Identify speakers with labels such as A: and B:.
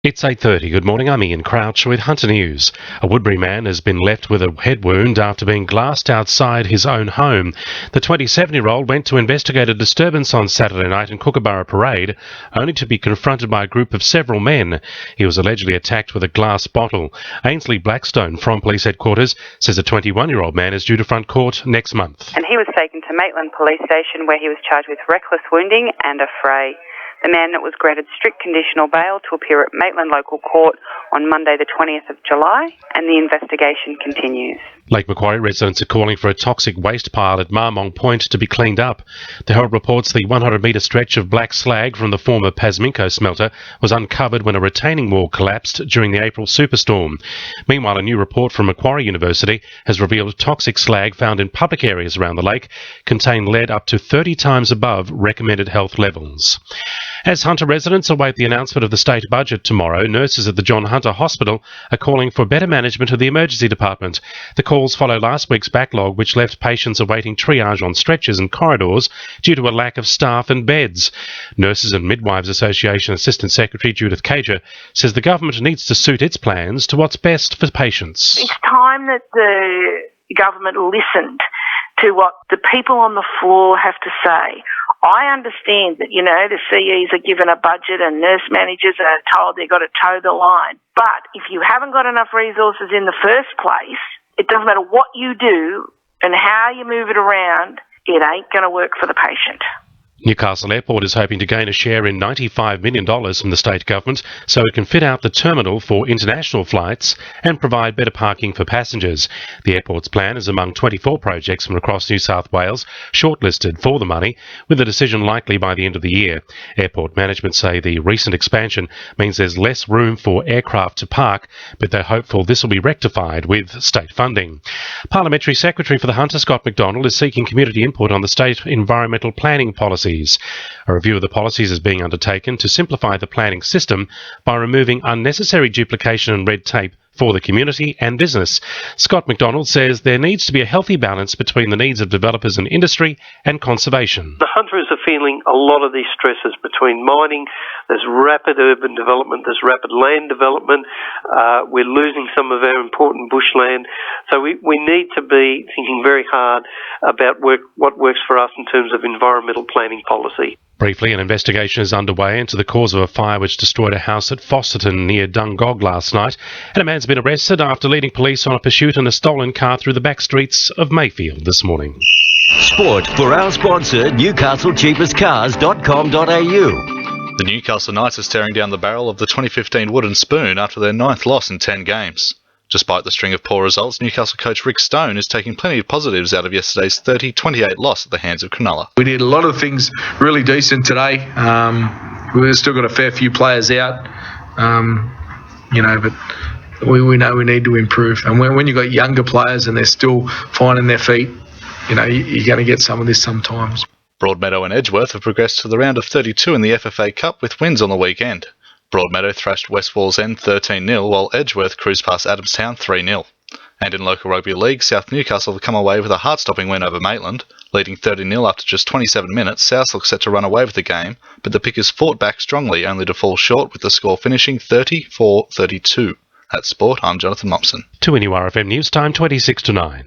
A: It's 8:30. Good morning, I'm Ian Crouch with Hunter News. A Woodbury man has been left with a head wound after being glassed outside his own home. The 27-year-old went to investigate a disturbance on Saturday night in Kookaburra Parade, only to be confronted by a group of several men. He was allegedly attacked with a glass bottle. Ainsley Blackstone from police headquarters says a 21-year-old man is due to front court next month.
B: And he was taken to Maitland Police Station where he was charged with reckless wounding and a fray. The man was granted strict conditional bail to appear at Maitland Local Court on Monday the 20th of July, and the investigation continues.
A: Lake Macquarie residents are calling for a toxic waste pile at Marmong Point to be cleaned up. The Herald reports the 100-metre stretch of black slag from the former Pasminco smelter was uncovered when a retaining wall collapsed during the April superstorm. Meanwhile, a new report from Macquarie University has revealed toxic slag found in public areas around the lake contain lead up to 30 times above recommended health levels. As Hunter residents await the announcement of the state budget tomorrow, nurses at the John Hunter Hospital are calling for better management of the emergency department. The calls follow last week's backlog, which left patients awaiting triage on stretchers and corridors due to a lack of staff and beds. Nurses and Midwives Association Assistant Secretary Judith Cager says the government needs to suit its plans to what's best for patients.
C: It's time that the government listened to what the people on the floor have to say. I understand that, the CEs are given a budget and nurse managers are told they've got to toe the line. But if you haven't got enough resources in the first place, it doesn't matter what you do and how you move it around, it ain't going to work for the patient.
A: Newcastle Airport is hoping to gain a share in $95 million from the state government so it can fit out the terminal for international flights and provide better parking for passengers. The airport's plan is among 24 projects from across New South Wales shortlisted for the money, with a decision likely by the end of the year. Airport management say the recent expansion means there's less room for aircraft to park, but they're hopeful this will be rectified with state funding. Parliamentary Secretary for the Hunter, Scott McDonald, is seeking community input on the state environmental planning policy. A review of the policies is being undertaken to simplify the planning system by removing unnecessary duplication and red tape for the community and business. Scott McDonald says there needs to be a healthy balance between the needs of developers and industry and conservation.
D: The hunters are feeling a lot of these stresses between mining, there's rapid urban development, there's rapid land development, we're losing some of our important bushland. So we need to be thinking very hard about what works for us in terms of environmental planning policy.
A: Briefly, an investigation is underway into the cause of a fire which destroyed a house at Fosterton near Dungog last night, and a man's been arrested after leading police on a pursuit in a stolen car through the back streets of Mayfield this morning.
E: Sport for our sponsor, NewcastleCheapestCars.com.au.
F: The Newcastle Knights are staring down the barrel of the 2015 Wooden Spoon after their 9th loss in 10 games. Despite the string of poor results, Newcastle coach Rick Stone is taking plenty of positives out of yesterday's 30-28 loss at the hands of Cronulla.
G: We did a lot of things really decent today. We've still got a fair few players out, but we know we need to improve. And when you've got younger players and they're still finding their feet, you're going to get some of this sometimes.
F: Broadmeadow and Edgeworth have progressed to the round of 32 in the FFA Cup with wins on the weekend. Broadmeadow thrashed West Wallsend 13-0, while Edgeworth cruised past Adamstown 3-0. And in local rugby league, South Newcastle have come away with a heart-stopping win over Maitland. Leading 30-0 after just 27 minutes, South look set to run away with the game, but the Pickers fought back strongly, only to fall short with the score finishing 30-32. At Sport, I'm Jonathan Mopson.
A: To NURFM News Time, 26 to 9.